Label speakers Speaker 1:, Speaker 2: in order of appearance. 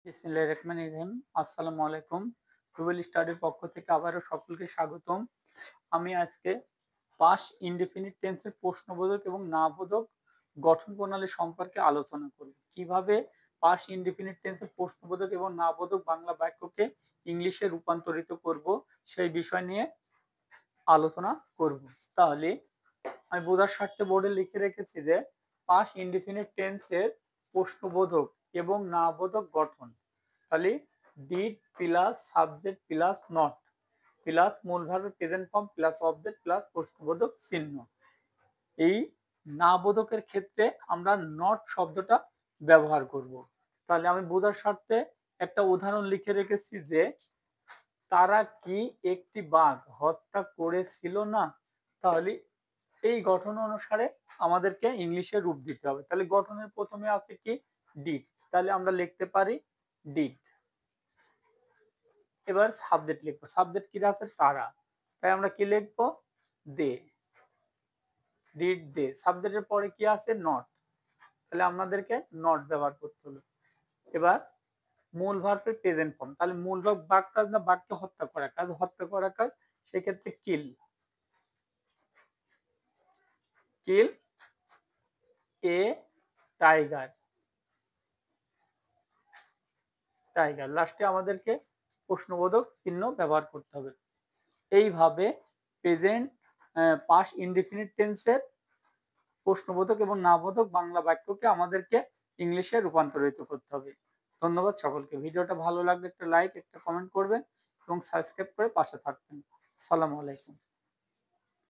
Speaker 1: বিসমিল্লাহির রহমানির রহিম। আসসালামু আলাইকুম। রুবেল স্টাডির পক্ষ থেকে আবারও সকলকে স্বাগতম। আমি আজকে পাস্ট ইনডেফিনিট টেন্সের প্রশ্নবোধক এবং নাবোধক গঠন প্রণালী সম্পর্কে আলোচনা করব। কিভাবে পাস্ট ইনডেফিনিট টেন্সের প্রশ্নবোধক এবং নাবোধক বাংলা বাক্যকে ইংলিশে রূপান্তরিত করব সেই বিষয় নিয়ে আলোচনা করব। তাহলে আমি বোঝার স্বার্থে বোর্ডে লিখে রেখেছি যে পাস্ট ইনডেফিনিট টেন্সের প্রশ্নবোধক এবং নাবোধক গঠন। তাহলে did plus subject plus not plus মূল ভার্বের present form plus object plus প্রশ্নবোধক চিহ্ন। এই নাবোধকের ক্ষেত্রে আমরা নট শব্দটা ব্যবহার করব। তাহলে আমি বোঝার স্বার্থে একটা উদাহরণ লিখে রেখেছি যে তারা কি একটি বাঘ হত্যা করেছিল না। তাহলে এই গঠন অনুসারে আমাদেরকে ইংলিশে রূপ দিতে হবে। তাহলে গঠনের প্রথমে আছে কি ডিড, তাহলে আমরা লিখতে পারি ডিড। এবার সাবজেক্ট লিখবো, সাবজেক্ট কি আছে তারা, তাই আমরা কি লিখবো দে, ডিড দে। সাবজেক্টের পরে কি আছে নট, তাহলে আমাদেরকে নট ব্যবহার করতে হলো। এবার মূল ভার্বের প্রেজেন্ট ফর্ম, তাহলে মূল ভার্ব বাঘ কাজ না, বাঘকে হত্যা করা কাজ, হত্যা করা কাজ, সেক্ষেত্রে কিল, কিল এ টাইগার, টাইগার। লাস্টে আমাদেরকে প্রশ্নবোধক চিহ্ন ব্যবহার করতে হবে। এইভাবে প্রেজেন্ট পাস্ট ইনডেফিনিট টেন্সের প্রশ্নবোধক এবং নাবোধক বাংলা বাক্যকে আমাদেরকে ইংলিশে রূপান্তরিত করতে হবে। ধন্যবাদ সকলকে। ভিডিওটা ভালো লাগলে একটা লাইক একটা কমেন্ট করবেন এবং সাবস্ক্রাইব করে পাশে থাকবেন। আসসালামু আলাইকুম।